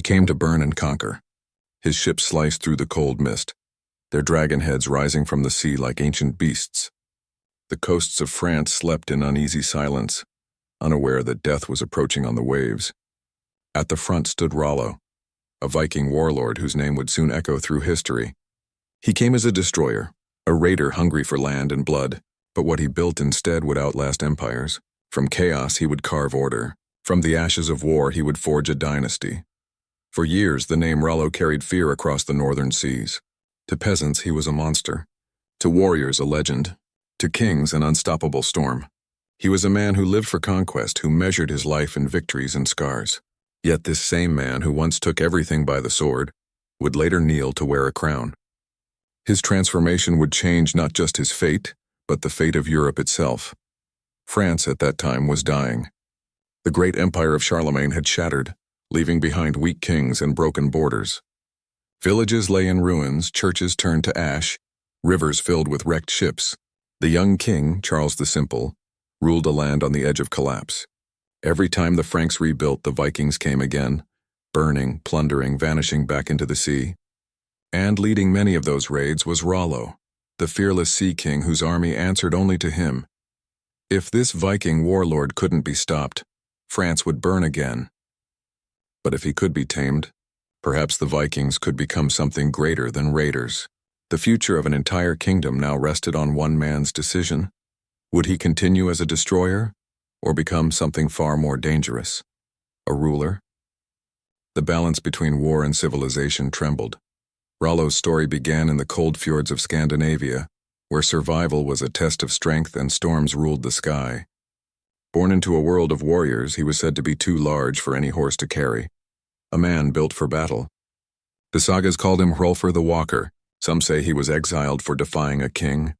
came to burn and conquer. His ships sliced through the cold mist, their dragon heads rising from the sea like ancient beasts. The coasts of France slept in uneasy silence, unaware that death was approaching on the waves. At the front stood Rollo, a Viking warlord whose name would soon echo through history. He came as a destroyer, a raider hungry for land and blood, but what he built instead would outlast empires. From chaos he would carve order. From the ashes of war he would forge a dynasty. For years the name Rollo carried fear across the northern seas. To peasants he was a monster. To warriors a legend. To kings an unstoppable storm. He was a man who lived for conquest, who measured his life in victories and scars. Yet this same man who once took everything by the sword would later kneel to wear a crown. His transformation would change not just his fate, but the fate of Europe itself. France at that time was dying. The great empire of Charlemagne had shattered, leaving behind weak kings and broken borders. Villages lay in ruins, churches turned to ash, rivers filled with wrecked ships. The young king, Charles the Simple, ruled a land on the edge of collapse. Every time the Franks rebuilt, the Vikings came again, burning, plundering, vanishing back into the sea. And leading many of those raids was Rollo, the fearless sea king whose army answered only to him. If this Viking warlord couldn't be stopped, France would burn again. But if he could be tamed, perhaps the Vikings could become something greater than raiders. The future of an entire kingdom now rested on one man's decision. Would he continue as a destroyer, or become something far more dangerous? A ruler? The balance between war and civilization trembled. Rollo's story began in the cold fjords of Scandinavia, where survival was a test of strength and storms ruled the sky. Born into a world of warriors, he was said to be too large for any horse to carry, a man built for battle. The sagas called him Hrolfr the Walker. Some say he was exiled for defying a king,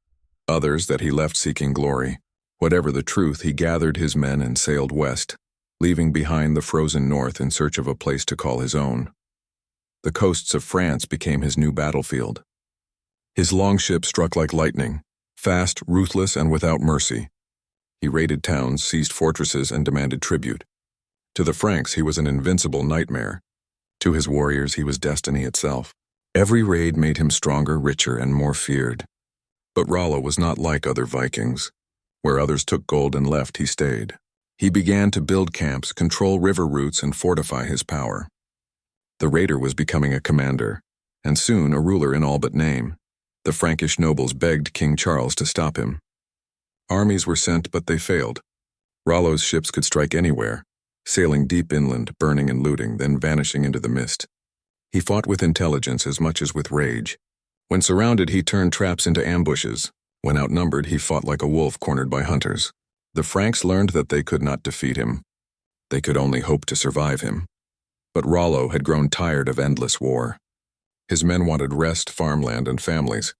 others that he left seeking glory. Whatever the truth, he gathered his men and sailed west, leaving behind the frozen north in search of a place to call his own. The coasts of France became his new battlefield. His longship struck like lightning, fast, ruthless, and without mercy. He raided towns, seized fortresses, and demanded tribute. To the Franks, he was an invincible nightmare. To his warriors, he was destiny itself. Every raid made him stronger, richer, and more feared. But Rollo was not like other Vikings. Where others took gold and left, he stayed. He began to build camps, control river routes, and fortify his power. The raider was becoming a commander, and soon a ruler in all but name. The Frankish nobles begged King Charles to stop him. Armies were sent, but they failed. Rollo's ships could strike anywhere, sailing deep inland, burning and looting, then vanishing into the mist. He fought with intelligence as much as with rage. When surrounded, he turned traps into ambushes. When outnumbered, he fought like a wolf cornered by hunters. The Franks learned that they could not defeat him. They could only hope to survive him. But Rollo had grown tired of endless war. His men wanted rest, farmland, and families.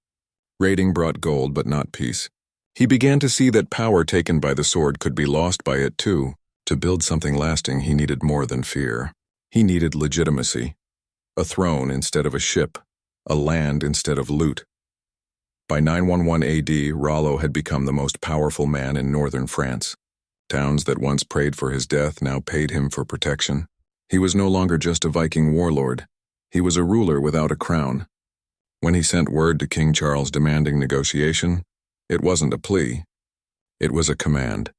Raiding brought gold, but not peace. He began to see that power taken by the sword could be lost by it too. To build something lasting, he needed more than fear. He needed legitimacy. A throne instead of a ship. A land instead of loot. By 911 AD, Rollo had become the most powerful man in northern France. Towns that once prayed for his death now paid him for protection. He was no longer just a Viking warlord. He was a ruler without a crown. When he sent word to King Charles demanding negotiation, it wasn't a plea. It was a command.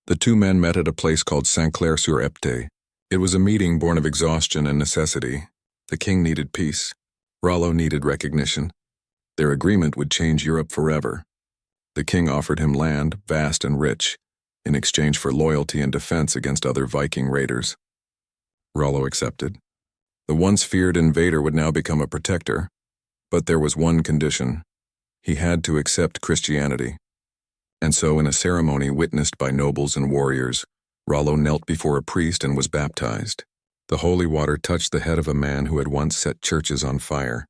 The two men met at a place called Saint-Clair-sur-Epte. It was a meeting born of exhaustion and necessity. The king needed peace. Rollo needed recognition. Their agreement would change Europe forever. The king offered him land, vast and rich, in exchange for loyalty and defense against other Viking raiders. Rollo accepted. The once feared invader would now become a protector, but there was one condition. He had to accept Christianity. And so in a ceremony witnessed by nobles and warriors, Rollo knelt before a priest and was baptized. The holy water touched the head of a man who had once set churches on fire.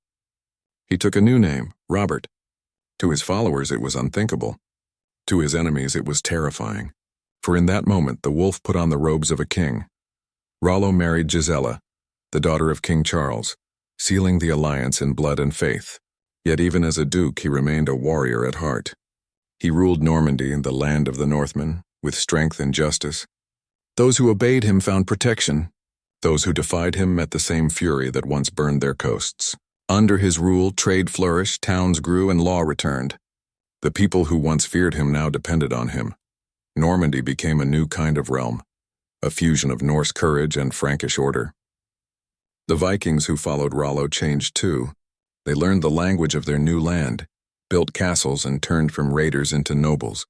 He took a new name, Robert. To his followers it was unthinkable. To his enemies it was terrifying. For in that moment the wolf put on the robes of a king. Rollo married Gisela, the daughter of King Charles, sealing the alliance in blood and faith. Yet even as a duke he remained a warrior at heart. He ruled Normandy, the land of the Northmen, with strength and justice. Those who obeyed him found protection. Those who defied him met the same fury that once burned their coasts. Under his rule, trade flourished, towns grew, and law returned. The people who once feared him now depended on him. Normandy became a new kind of realm, a fusion of Norse courage and Frankish order. The Vikings who followed Rollo changed too. They learned the language of their new land, built castles, and turned from raiders into nobles.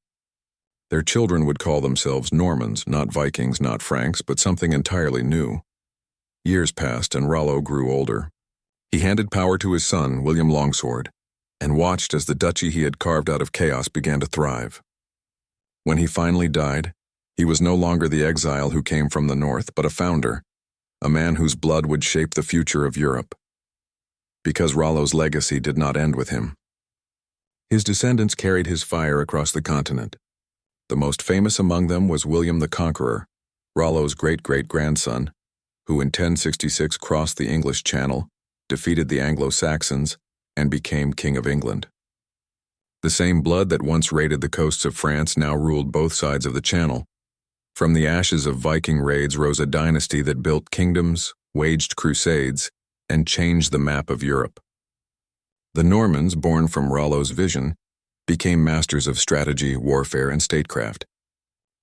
Their children would call themselves Normans, not Vikings, not Franks, but something entirely new. Years passed and Rollo grew older. He handed power to his son, William Longsword, and watched as the duchy he had carved out of chaos began to thrive. When he finally died, he was no longer the exile who came from the north, but a founder, a man whose blood would shape the future of Europe. Because Rollo's legacy did not end with him. His descendants carried his fire across the continent. The most famous among them was William the Conqueror, Rollo's great-great-grandson, who in 1066 crossed the English Channel, defeated the Anglo-Saxons, and became King of England. The same blood that once raided the coasts of France now ruled both sides of the Channel. From the ashes of Viking raids rose a dynasty that built kingdoms, waged crusades, and changed the map of Europe. The Normans, born from Rollo's vision, became masters of strategy, warfare, and statecraft.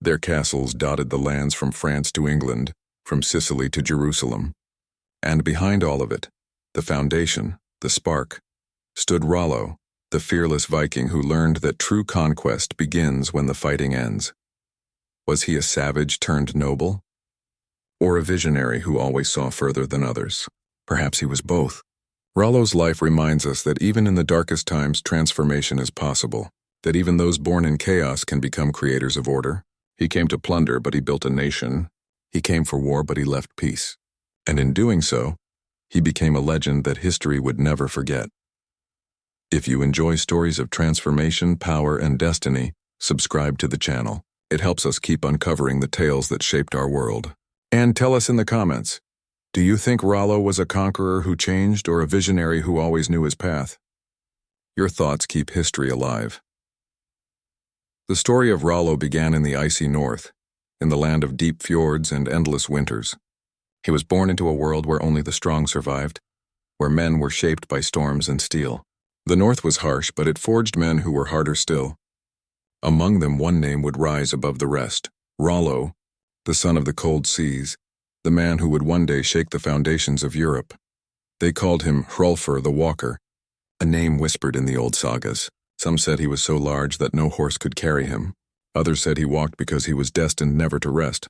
Their castles dotted the lands from France to England, from Sicily to Jerusalem. And behind all of it, the foundation, the spark, stood Rollo, the fearless Viking who learned that true conquest begins when the fighting ends. Was he a savage turned noble? Or a visionary who always saw further than others? Perhaps he was both. Rollo's life reminds us that even in the darkest times, transformation is possible, that even those born in chaos can become creators of order. He came to plunder, but he built a nation. He came for war, but he left peace. And in doing so, he became a legend that history would never forget. If you enjoy stories of transformation, power, and destiny, subscribe to the channel. It helps us keep uncovering the tales that shaped our world. And tell us in the comments, do you think Rollo was a conqueror who changed or a visionary who always knew his path? Your thoughts keep history alive. The story of Rollo began in the icy north, in the land of deep fjords and endless winters. He was born into a world where only the strong survived, where men were shaped by storms and steel. The north was harsh, but it forged men who were harder still. Among them, one name would rise above the rest: Rollo, the son of the cold seas, the man who would one day shake the foundations of Europe. They called him Hrolfr the Walker, a name whispered in the old sagas. Some said he was so large that no horse could carry him. Others said he walked because he was destined never to rest.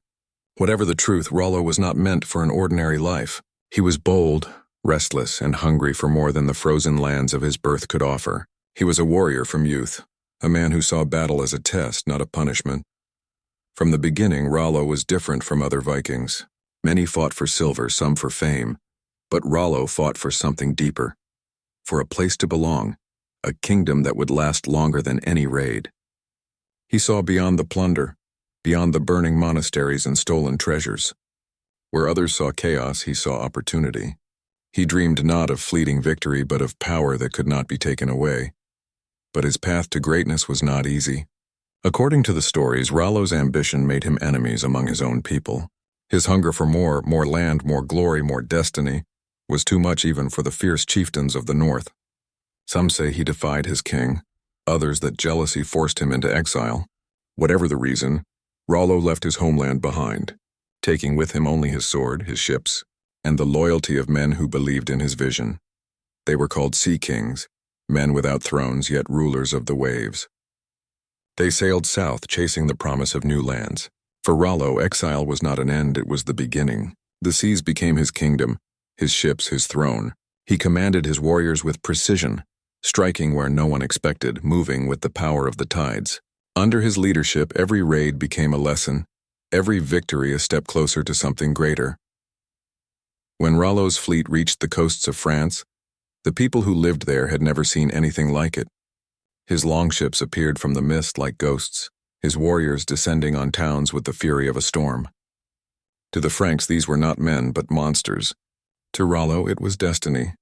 Whatever the truth, Rollo was not meant for an ordinary life. He was bold, restless, and hungry for more than the frozen lands of his birth could offer. He was a warrior from youth, a man who saw battle as a test, not a punishment. From the beginning, Rollo was different from other Vikings. Many fought for silver, some for fame, but Rollo fought for something deeper, for a place to belong, a kingdom that would last longer than any raid. He saw beyond the plunder, beyond the burning monasteries and stolen treasures. Where others saw chaos, he saw opportunity. He dreamed not of fleeting victory, but of power that could not be taken away. But his path to greatness was not easy. According to the stories, Rollo's ambition made him enemies among his own people. His hunger for more land, more glory, more destiny, was too much even for the fierce chieftains of the north. Some say he defied his king, others that jealousy forced him into exile. Whatever the reason, Rollo left his homeland behind, taking with him only his sword, his ships, and the loyalty of men who believed in his vision. They were called sea kings, men without thrones yet rulers of the waves. They sailed south, chasing the promise of new lands. For Rollo, exile was not an end, it was the beginning. The seas became his kingdom, his ships his throne. He commanded his warriors with precision, striking where no one expected, moving with the power of the tides. Under his leadership, every raid became a lesson, every victory a step closer to something greater. When Rollo's fleet reached the coasts of France, the people who lived there had never seen anything like it. His longships appeared from the mist like ghosts, his warriors descending on towns with the fury of a storm. To the Franks, these were not men, but monsters. To Rollo, it was destiny.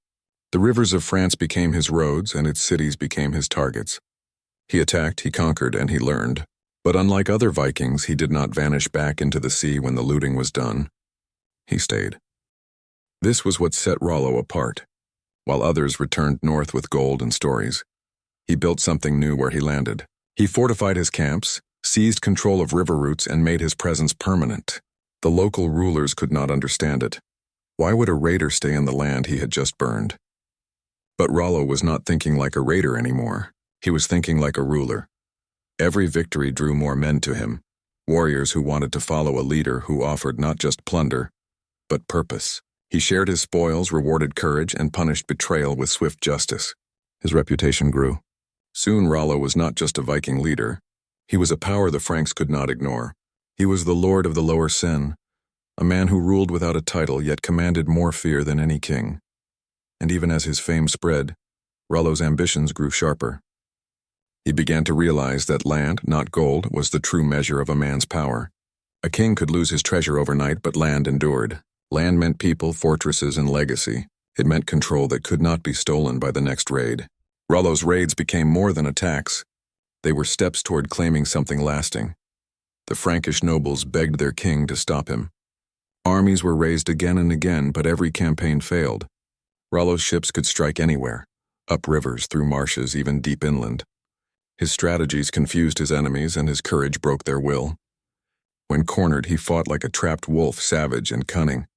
The rivers of France became his roads, and its cities became his targets. He attacked, he conquered, and he learned. But unlike other Vikings, he did not vanish back into the sea when the looting was done. He stayed. This was what set Rollo apart. While others returned north with gold and stories, he built something new where he landed. He fortified his camps, seized control of river routes, and made his presence permanent. The local rulers could not understand it. Why would a raider stay in the land he had just burned? But Rollo was not thinking like a raider anymore. He was thinking like a ruler. Every victory drew more men to him, warriors who wanted to follow a leader who offered not just plunder, but purpose. He shared his spoils, rewarded courage, and punished betrayal with swift justice. His reputation grew. Soon Rollo was not just a Viking leader. He was a power the Franks could not ignore. He was the lord of the lower Seine, a man who ruled without a title yet commanded more fear than any king. And even as his fame spread, Rollo's ambitions grew sharper. He began to realize that land, not gold, was the true measure of a man's power. A king could lose his treasure overnight, but land endured. Land meant people, fortresses, and legacy. It meant control that could not be stolen by the next raid. Rollo's raids became more than attacks. They were steps toward claiming something lasting. The Frankish nobles begged their king to stop him. Armies were raised again and again, but every campaign failed. Rollo's ships could strike anywhere, up rivers, through marshes, even deep inland. His strategies confused his enemies, and his courage broke their will. When cornered, he fought like a trapped wolf, savage and cunning.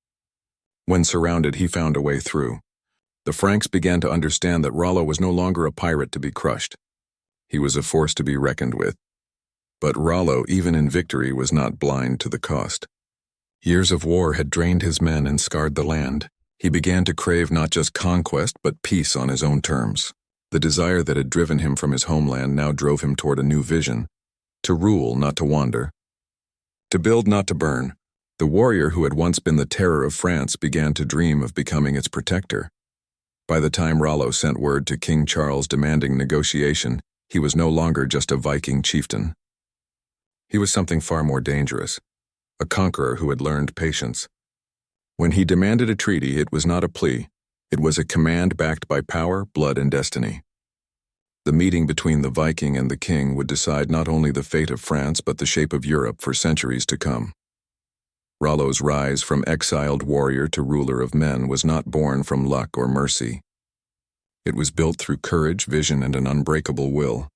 When surrounded, he found a way through. The Franks began to understand that Rollo was no longer a pirate to be crushed. He was a force to be reckoned with. But Rollo, even in victory, was not blind to the cost. Years of war had drained his men and scarred the land. He began to crave not just conquest, but peace on his own terms. The desire that had driven him from his homeland now drove him toward a new vision. To rule, not to wander. To build, not to burn. The warrior who had once been the terror of France began to dream of becoming its protector. By the time Rollo sent word to King Charles demanding negotiation, he was no longer just a Viking chieftain. He was something far more dangerous, a conqueror who had learned patience. When he demanded a treaty, it was not a plea. It was a command backed by power, blood, and destiny. The meeting between the Viking and the king would decide not only the fate of France but the shape of Europe for centuries to come. Rollo's rise from exiled warrior to ruler of men was not born from luck or mercy. It was built through courage, vision, and an unbreakable will.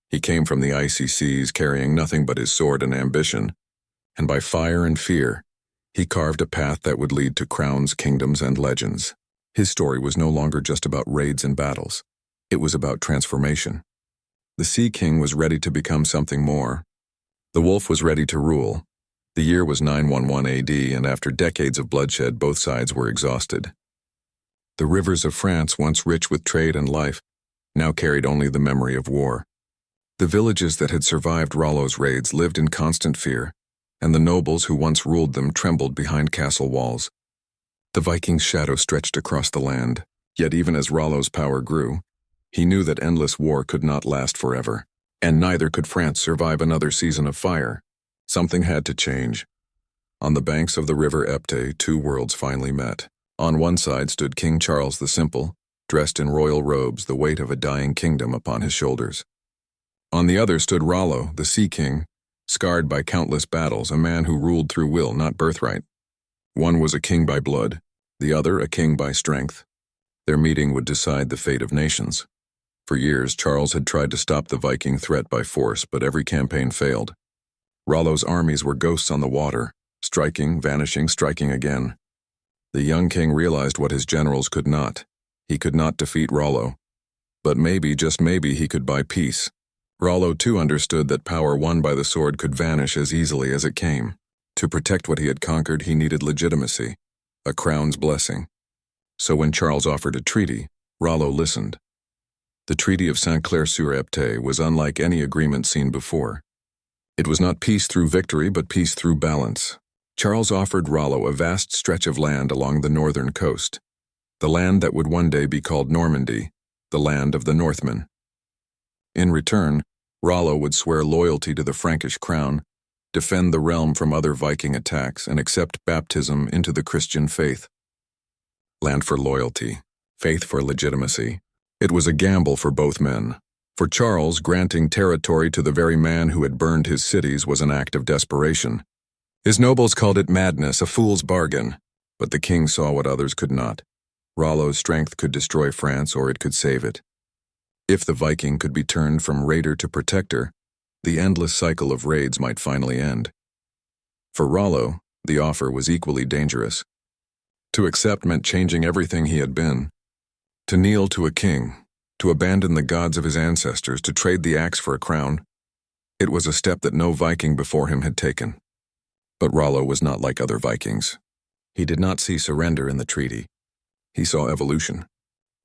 He came from the icy seas carrying nothing but his sword and ambition, and by fire and fear, he carved a path that would lead to crowns, kingdoms, and legends. His story was no longer just about raids and battles. It was about transformation. The Sea King was ready to become something more. The Wolf was ready to rule. The year was 911 AD, and after decades of bloodshed, both sides were exhausted. The rivers of France, once rich with trade and life, now carried only the memory of war. The villages that had survived Rollo's raids lived in constant fear, and the nobles who once ruled them trembled behind castle walls. The Vikings' shadow stretched across the land, yet even as Rollo's power grew, he knew that endless war could not last forever, and neither could France survive another season of fire. Something had to change. On the banks of the river Epte, two worlds finally met. On one side stood King Charles the Simple, dressed in royal robes, the weight of a dying kingdom upon his shoulders. On the other stood Rollo, the Sea King, scarred by countless battles, a man who ruled through will, not birthright. One was a king by blood, the other a king by strength. Their meeting would decide the fate of nations. For years, Charles had tried to stop the Viking threat by force, but every campaign failed. Rollo's armies were ghosts on the water, striking, vanishing, striking again. The young king realized what his generals could not. He could not defeat Rollo. But maybe, just maybe, he could buy peace. Rollo too understood that power won by the sword could vanish as easily as it came. To protect what he had conquered, he needed legitimacy, a crown's blessing. So when Charles offered a treaty, Rollo listened. The Treaty of Saint-Clair-sur-Epte was unlike any agreement seen before. It was not peace through victory, but peace through balance. Charles offered Rollo a vast stretch of land along the northern coast, the land that would one day be called Normandy, the land of the Northmen. In return, Rollo would swear loyalty to the Frankish crown, defend the realm from other Viking attacks, and accept baptism into the Christian faith. Land for loyalty, faith for legitimacy. It was a gamble for both men. For Charles, granting territory to the very man who had burned his cities was an act of desperation. His nobles called it madness, a fool's bargain. But the king saw what others could not. Rollo's strength could destroy France or it could save it. If the Viking could be turned from raider to protector, the endless cycle of raids might finally end. For Rollo, the offer was equally dangerous. To accept meant changing everything he had been. To kneel to a king, to abandon the gods of his ancestors, to trade the axe for a crown. It was a step that no Viking before him had taken. But Rollo was not like other Vikings. He did not see surrender in the treaty. He saw evolution,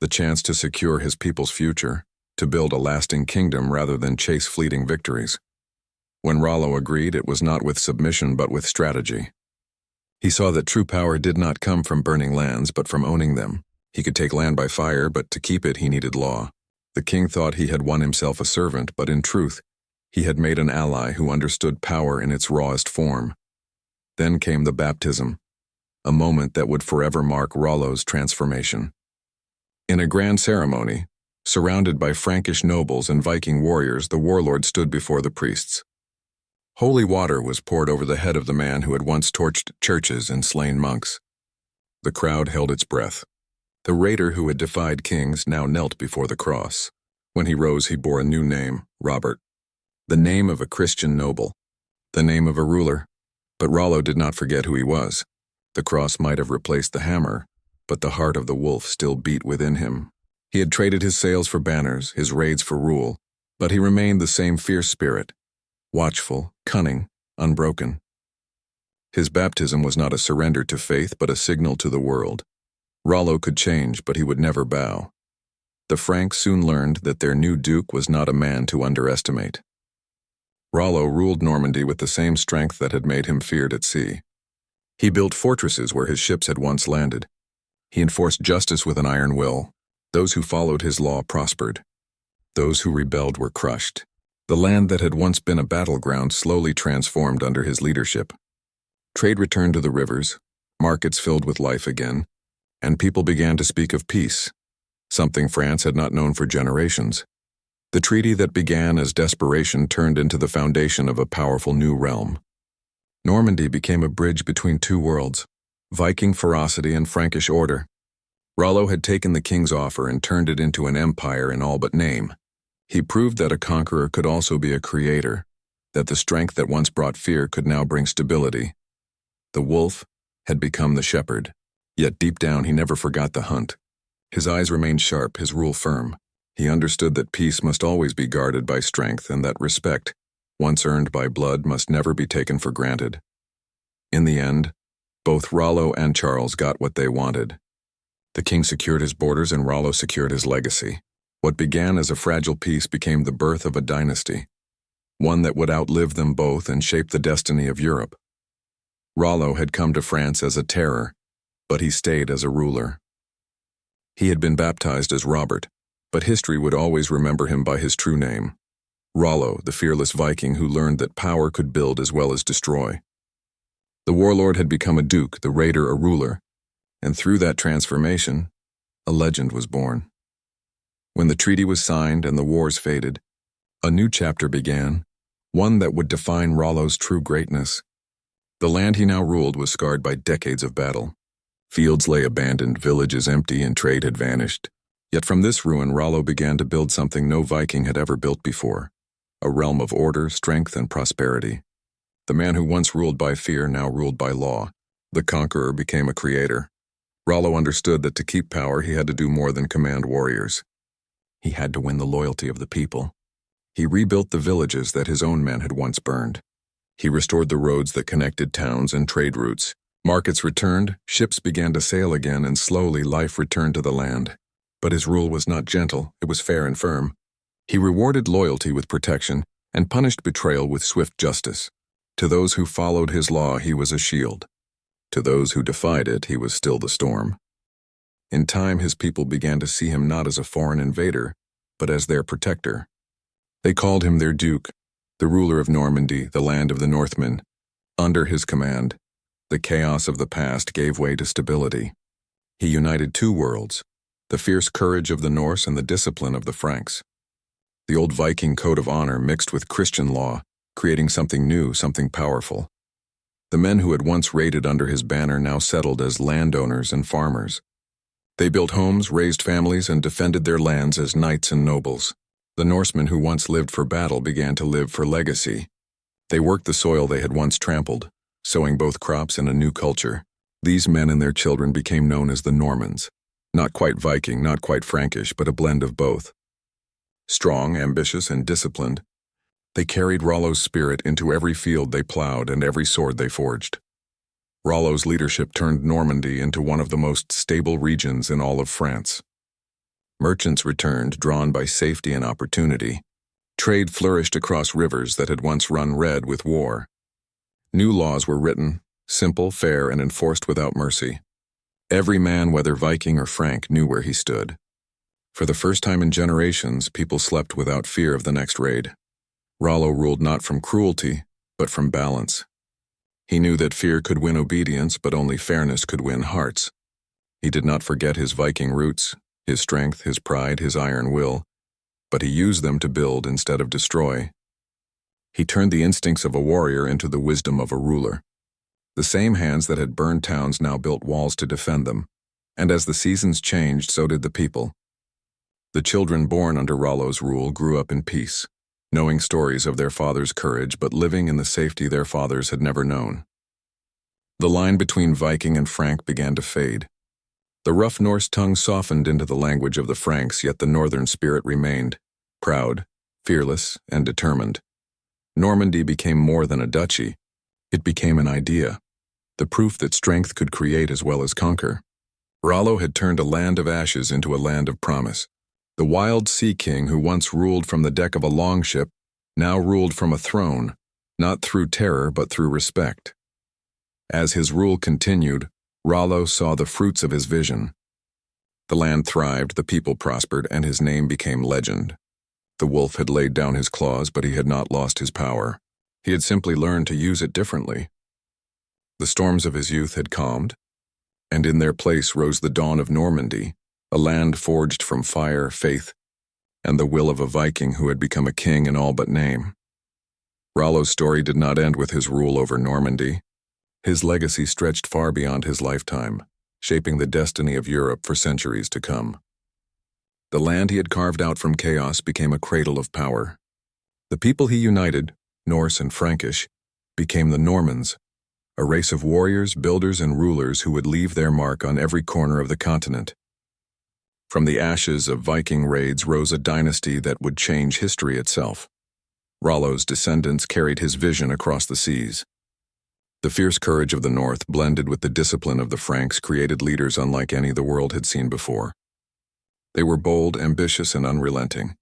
the chance to secure his people's future, to build a lasting kingdom rather than chase fleeting victories. When Rollo agreed, it was not with submission but with strategy. He saw that true power did not come from burning lands but from owning them. He could take land by fire, but to keep it he needed law. The king thought he had won himself a servant, but in truth, he had made an ally who understood power in its rawest form. Then came the baptism, a moment that would forever mark Rollo's transformation. In a grand ceremony, surrounded by Frankish nobles and Viking warriors, the warlord stood before the priests. Holy water was poured over the head of the man who had once torched churches and slain monks. The crowd held its breath. The raider who had defied kings now knelt before the cross. When he rose, he bore a new name, Robert. The name of a Christian noble. The name of a ruler. But Rollo did not forget who he was. The cross might have replaced the hammer, but the heart of the wolf still beat within him. He had traded his sails for banners, his raids for rule, but he remained the same fierce spirit, watchful, cunning, unbroken. His baptism was not a surrender to faith, but a signal to the world. Rollo could change, but he would never bow. The Franks soon learned that their new duke was not a man to underestimate. Rollo ruled Normandy with the same strength that had made him feared at sea. He built fortresses where his ships had once landed. He enforced justice with an iron will. Those who followed his law prospered. Those who rebelled were crushed. The land that had once been a battleground slowly transformed under his leadership. Trade returned to the rivers, markets filled with life again, and people began to speak of peace, something France had not known for generations. The treaty that began as desperation turned into the foundation of a powerful new realm. Normandy became a bridge between two worlds, Viking ferocity and Frankish order. Rollo had taken the king's offer and turned it into an empire in all but name. He proved that a conqueror could also be a creator, that the strength that once brought fear could now bring stability. The wolf had become the shepherd, yet deep down he never forgot the hunt. His eyes remained sharp, his rule firm. He understood that peace must always be guarded by strength and that respect, once earned by blood, must never be taken for granted. In the end, both Rollo and Charles got what they wanted. The king secured his borders and Rollo secured his legacy. What began as a fragile peace became the birth of a dynasty, one that would outlive them both and shape the destiny of Europe. Rollo had come to France as a terror, but he stayed as a ruler. He had been baptized as Robert, but history would always remember him by his true name. Rollo, the fearless Viking who learned that power could build as well as destroy. The warlord had become a duke, the raider a ruler, and through that transformation, a legend was born. When the treaty was signed and the wars faded, a new chapter began, one that would define Rollo's true greatness. The land he now ruled was scarred by decades of battle. Fields lay abandoned, villages empty, and trade had vanished. Yet from this ruin, Rollo began to build something no Viking had ever built before, a realm of order, strength, and prosperity. The man who once ruled by fear now ruled by law. The conqueror became a creator. Rollo understood that to keep power he had to do more than command warriors. He had to win the loyalty of the people. He rebuilt the villages that his own men had once burned. He restored the roads that connected towns and trade routes. Markets returned, ships began to sail again, and slowly life returned to the land. But his rule was not gentle, it was fair and firm. He rewarded loyalty with protection and punished betrayal with swift justice. To those who followed his law, he was a shield. To those who defied it, he was still the storm. In time, his people began to see him not as a foreign invader, but as their protector. They called him their duke, the ruler of Normandy, the land of the Northmen. Under his command, the chaos of the past gave way to stability. He united two worlds, the fierce courage of the Norse and the discipline of the Franks. The old Viking code of honor mixed with Christian law, creating something new, something powerful. The men who had once raided under his banner now settled as landowners and farmers. They built homes, raised families, and defended their lands as knights and nobles. The Norsemen who once lived for battle began to live for legacy. They worked the soil they had once trampled, sowing both crops and a new culture. These men and their children became known as the Normans. Not quite Viking, not quite Frankish, but a blend of both. Strong, ambitious, and disciplined, they carried Rollo's spirit into every field they plowed and every sword they forged. Rollo's leadership turned Normandy into one of the most stable regions in all of France. Merchants returned, drawn by safety and opportunity. Trade flourished across rivers that had once run red with war. New laws were written, simple, fair, and enforced without mercy. Every man, whether Viking or Frank, knew where he stood. For the first time in generations, people slept without fear of the next raid. Rollo ruled not from cruelty, but from balance. He knew that fear could win obedience, but only fairness could win hearts. He did not forget his Viking roots, his strength, his pride, his iron will, but he used them to build instead of destroy. He turned the instincts of a warrior into the wisdom of a ruler. The same hands that had burned towns now built walls to defend them, and as the seasons changed, so did the people. The children born under Rollo's rule grew up in peace, knowing stories of their father's courage but living in the safety their fathers had never known. The line between Viking and Frank began to fade. The rough Norse tongue softened into the language of the Franks, yet the northern spirit remained, proud, fearless, and determined. Normandy became more than a duchy. It became an idea, the proof that strength could create as well as conquer. Rollo had turned a land of ashes into a land of promise. The wild sea king who once ruled from the deck of a longship now ruled from a throne, not through terror but through respect. As his rule continued, Rollo saw the fruits of his vision. The land thrived, the people prospered, and his name became legend. The wolf had laid down his claws, but he had not lost his power. He had simply learned to use it differently. The storms of his youth had calmed, and in their place rose the dawn of Normandy, a land forged from fire, faith, and the will of a Viking who had become a king in all but name. Rollo's story did not end with his rule over Normandy. His legacy stretched far beyond his lifetime, shaping the destiny of Europe for centuries to come. The land he had carved out from chaos became a cradle of power. The people he united, Norse and Frankish, became the Normans, a race of warriors, builders, and rulers who would leave their mark on every corner of the continent. From the ashes of Viking raids rose a dynasty that would change history itself. Rollo's descendants carried his vision across the seas. The fierce courage of the North, blended with the discipline of the Franks, created leaders unlike any the world had seen before. They were bold, ambitious, and unrelenting.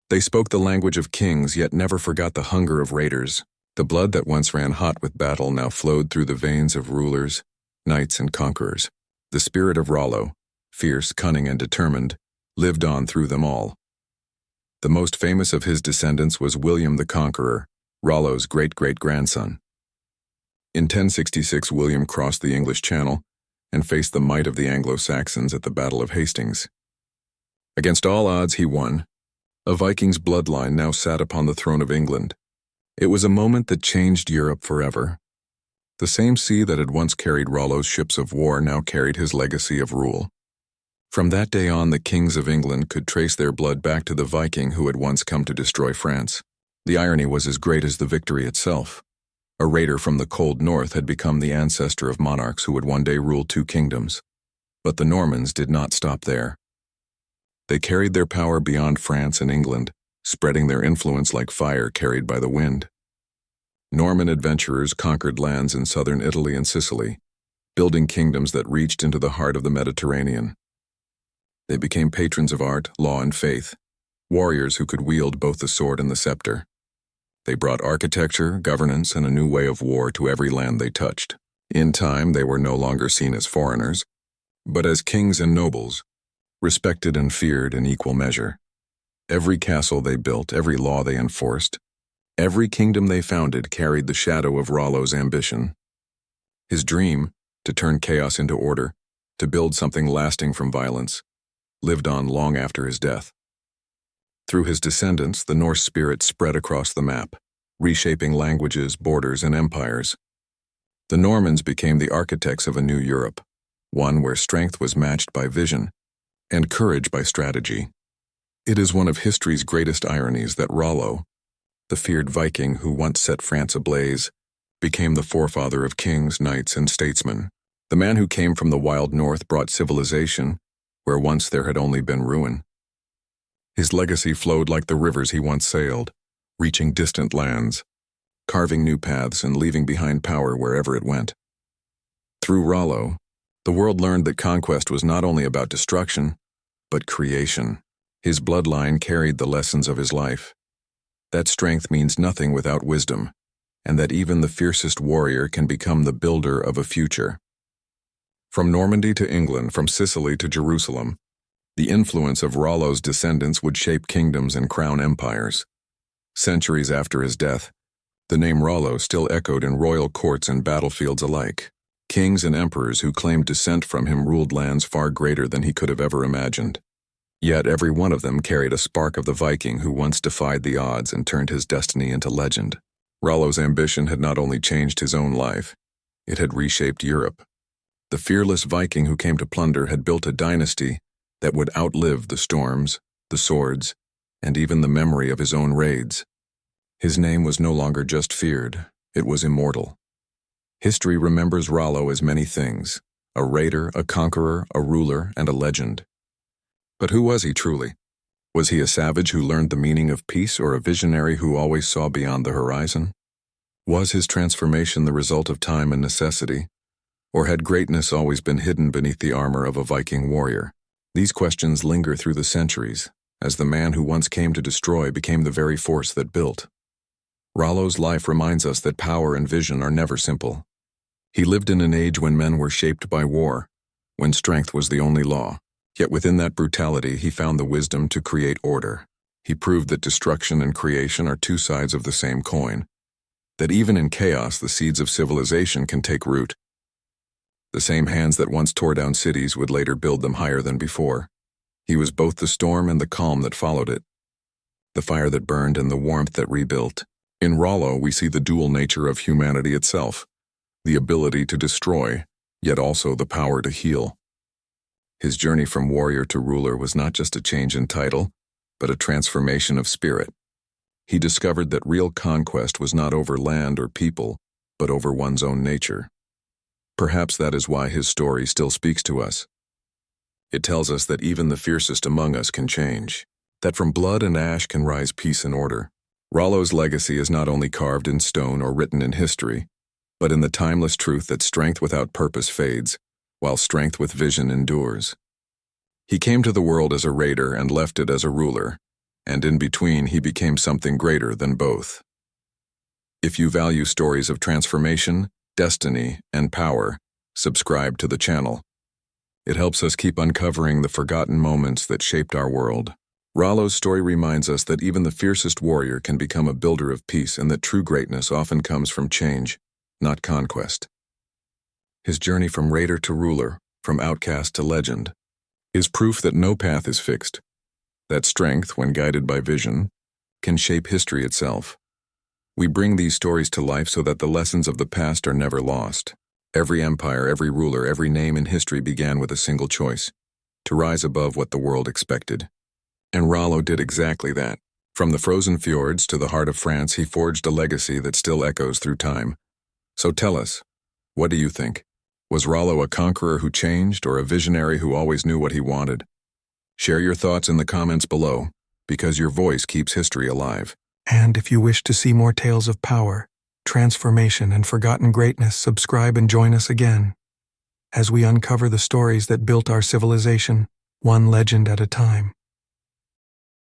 They spoke the language of kings, yet never forgot the hunger of raiders. The blood that once ran hot with battle now flowed through the veins of rulers, knights, and conquerors. The spirit of Rollo, fierce, cunning, and determined, lived on through them all. The most famous of his descendants was William the Conqueror, Rollo's great-great-grandson. In 1066, William crossed the English Channel and faced the might of the Anglo-Saxons at the Battle of Hastings. Against all odds, he won. A Viking's bloodline now sat upon the throne of England. It was a moment that changed Europe forever. The same sea that had once carried Rollo's ships of war now carried his legacy of rule. From that day on, the kings of England could trace their blood back to the Viking who had once come to destroy France. The irony was as great as the victory itself. A raider from the cold north had become the ancestor of monarchs who would one day rule two kingdoms. But the Normans did not stop there. They carried their power beyond France and England, spreading their influence like fire carried by the wind. Norman adventurers conquered lands in southern Italy and Sicily, building kingdoms that reached into the heart of the Mediterranean. They became patrons of art, law, and faith, warriors who could wield both the sword and the scepter. They brought architecture, governance, and a new way of war to every land they touched. In time, they were no longer seen as foreigners, but as kings and nobles, respected and feared in equal measure. Every castle they built, every law they enforced, every kingdom they founded carried the shadow of Rollo's ambition. His dream, to turn chaos into order, to build something lasting from violence, lived on long after his death. Through his descendants, the Norse spirit spread across the map, reshaping languages, borders, and empires. The Normans became the architects of a new Europe, one where strength was matched by vision and courage by strategy. It is one of history's greatest ironies that Rollo, the feared Viking who once set France ablaze, became the forefather of kings, knights, and statesmen. The man who came from the wild north brought civilization where once there had only been ruin. His legacy flowed like the rivers he once sailed, reaching distant lands, carving new paths and leaving behind power wherever it went. Through Rollo, the world learned that conquest was not only about destruction, but creation. His bloodline carried the lessons of his life. That strength means nothing without wisdom, and that even the fiercest warrior can become the builder of a future. From Normandy to England, from Sicily to Jerusalem, the influence of Rollo's descendants would shape kingdoms and crown empires. Centuries after his death, the name Rollo still echoed in royal courts and battlefields alike. Kings and emperors who claimed descent from him ruled lands far greater than he could have ever imagined. Yet every one of them carried a spark of the Viking who once defied the odds and turned his destiny into legend. Rollo's ambition had not only changed his own life, it had reshaped Europe. The fearless Viking who came to plunder had built a dynasty that would outlive the storms, the swords, and even the memory of his own raids. His name was no longer just feared, it was immortal. History remembers Rollo as many things: a raider, a conqueror, a ruler, and a legend. But who was he truly? Was he a savage who learned the meaning of peace, or a visionary who always saw beyond the horizon? Was his transformation the result of time and necessity, or had greatness always been hidden beneath the armor of a Viking warrior? These questions linger through the centuries, as the man who once came to destroy became the very force that built. Rollo's life reminds us that power and vision are never simple. He lived in an age when men were shaped by war, when strength was the only law. Yet within that brutality, he found the wisdom to create order. He proved that destruction and creation are two sides of the same coin, that even in chaos, the seeds of civilization can take root. The same hands that once tore down cities would later build them higher than before. He was both the storm and the calm that followed it, the fire that burned and the warmth that rebuilt. In Rollo, we see the dual nature of humanity itself, the ability to destroy, yet also the power to heal. His journey from warrior to ruler was not just a change in title, but a transformation of spirit. He discovered that real conquest was not over land or people, but over one's own nature. Perhaps that is why his story still speaks to us. It tells us that even the fiercest among us can change, that from blood and ash can rise peace and order. Rollo's legacy is not only carved in stone or written in history, but in the timeless truth that strength without purpose fades, while strength with vision endures. He came to the world as a raider and left it as a ruler, and in between he became something greater than both. If you value stories of transformation, destiny, and power, subscribe to the channel. It helps us keep uncovering the forgotten moments that shaped our world. Rollo's story reminds us that even the fiercest warrior can become a builder of peace, and that true greatness often comes from change, not conquest. His journey from raider to ruler, from outcast to legend, is proof that no path is fixed, that strength, when guided by vision, can shape history itself. We bring these stories to life so that the lessons of the past are never lost. Every empire, every ruler, every name in history began with a single choice: to rise above what the world expected. And Rollo did exactly that. From the frozen fjords to the heart of France, he forged a legacy that still echoes through time. So tell us, what do you think? Was Rollo a conqueror who changed, or a visionary who always knew what he wanted? Share your thoughts in the comments below, because your voice keeps history alive. And if you wish to see more tales of power, transformation, and forgotten greatness, subscribe and join us again, as we uncover the stories that built our civilization, one legend at a time.